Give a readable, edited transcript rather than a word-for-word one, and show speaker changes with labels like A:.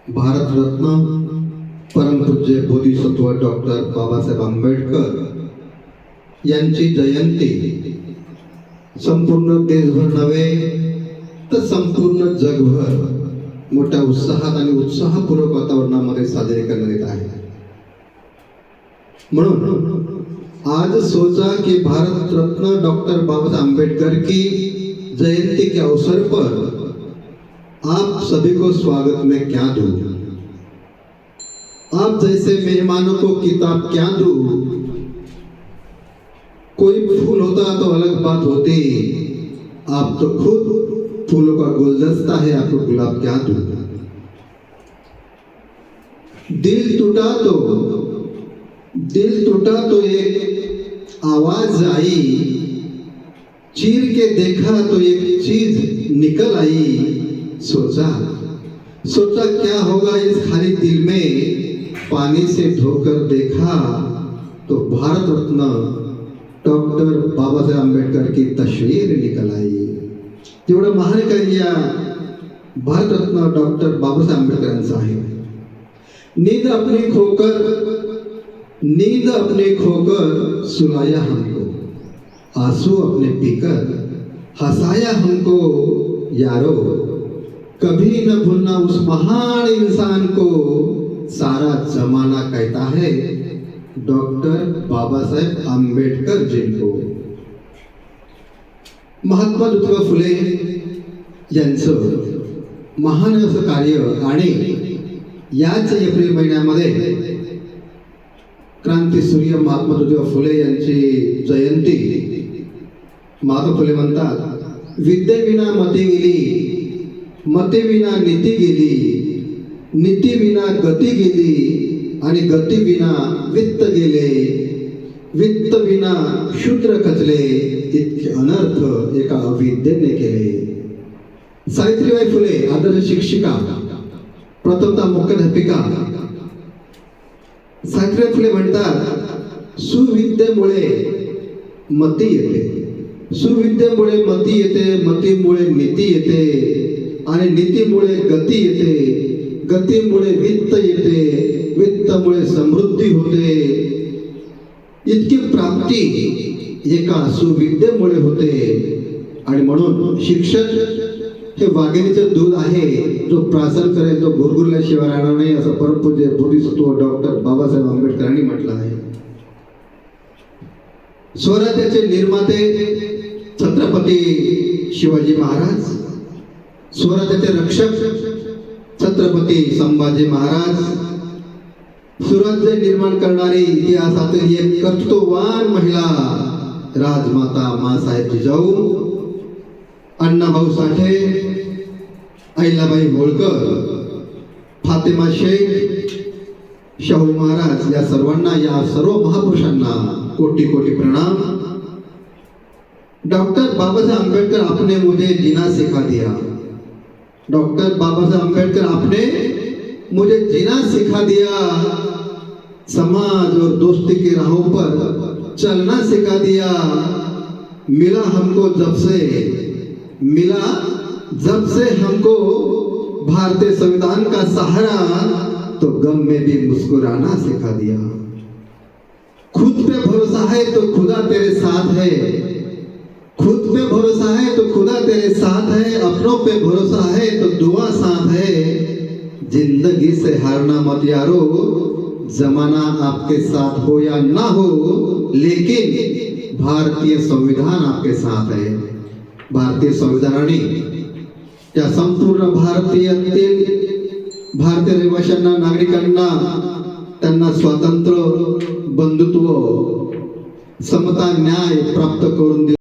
A: भारतरत्न परमपूज्य बोधिसत्व डॉक्टर बाबासाहेब आंबेडकर यांची जयंती संपूर्ण देशभर नव्हे तर संपूर्ण जगभर मोठ्या उत्साहात आणि उत्साहपूर्वक वातावरणामध्ये साजरे करण्यात येत आहे। म्हणून आज सोचा कि भारत रत्न डॉक्टर बाबासाहेब आंबेडकर की जयंती के अवसर पर आप सभी को स्वागत में क्या दूं, आप जैसे मेहमानों को किताब क्या दूं। कोई फूल होता तो अलग बात होती, आप तो खुद फूलों का गुलदस्ता है, आपको गुलाब क्या दूं। दिल टूटा तो एक आवाज आई, चीर के देखा तो एक चीज निकल आई। सोचा क्या होगा इस खाली दिल में, पानी से धोकर देखा तो भारत रत्न डॉक्टर बाबासाहेब आंबेडकर की तस्वीर निकल आई। जेवढं महान कार्य भारत रत्न डॉक्टर बाबासाहेब आंबेडकरांचं आहे। नींद अपनी खोकर सुलाया हमको, आंसू अपने पीकर हंसाया हमको यारो। कभी न भूलना उस महान इंसान को, सारा जमाना कहता है डॉक्टर बाबासाहेब आंबेडकर जिनको। महात्मा ज्योतिबा फुले यांचं महान असं कार्य आणि याच एप्रिल महिन्यामध्ये क्रांतीसूर्य महात्मा ज्योतिबा फुले यांची जयंती। महात्मा फुले म्हणतात, विद्येविना मती गेली, मतेविना नीती गेली, नीतीविना गती गेली आणि गतीविना वित्त गेले, वित्तविना शूद्र खचले, इतके अनर्थ एका अविद्येने केले। सावित्रीबाई फुले आदर्श शिक्षिका, प्रथमतः मुख्याध्यापिका। सावित्रीबाई फुले म्हणतात, सुविद्येमुळे मती येते, सुविद्येमुळे मती येते, मतीमुळे नीती येते आणि नीतीमुळे गती येते, गतीमुळे वित्त येते, वित्तामुळे समृद्धी होते। इतकी प्राप्ती एका सुविद्येमुळे होते। आणि म्हणून शिक्षण हे वाघिणीचं दूध आहे, जो प्राशन करेल तो गुरगुरल्याशिवाय राहणार नाही, असं परमपूज्य बोधिसत्व डॉक्टर बाबासाहेब आंबेडकरांनी म्हटलं आहे। स्वराज्याचे निर्माते छत्रपती शिवाजी महाराज, स्वराज्याचे रक्षक छत्रपती संभाजी महाराज, सुराज्य निर्माण करणारी इतिहासातील एक कर्तृत्ववान महिला राजमाता माँसाहेब जिजाऊ, अण्णाभाऊ साठे, अहिल्याबाई होळकर, फातेमा शेख, शाहू महाराज, या सर्वांना, या सर्व महापुरुषांना कोटी कोटी प्रणाम। डॉक्टर बाबासाहेब आंबेडकर आपने मुझे जीना सिखा दिया, डॉक्टर बाबासाहेब आंबेडकर आपने मुझे जीना सिखा दिया, समाज और दोस्ती की राहों पर चलना सिखा दिया। मिला जब से हमको भारतीय संविधान का सहारा, तो गम में भी मुस्कुराना सिखा दिया। खुद पे भरोसा है तो खुदा तेरे साथ है, खुद पे भरोसा है तो खुदा तेरे साथ है, अपनों पे भरोसा है तो दुआ साथ है। जिंदगी से हारना मत यारो, जमाना आपके साथ हो या ना हो, लेकिन भारतीय संविधान आपके साथ है। भारतीय संविधानाने या संपूर्ण भारतीय रहिवाशांना, नागरिकांना त्यांना स्वातंत्र्य, बंधुत्व, समता, न्याय प्राप्त करून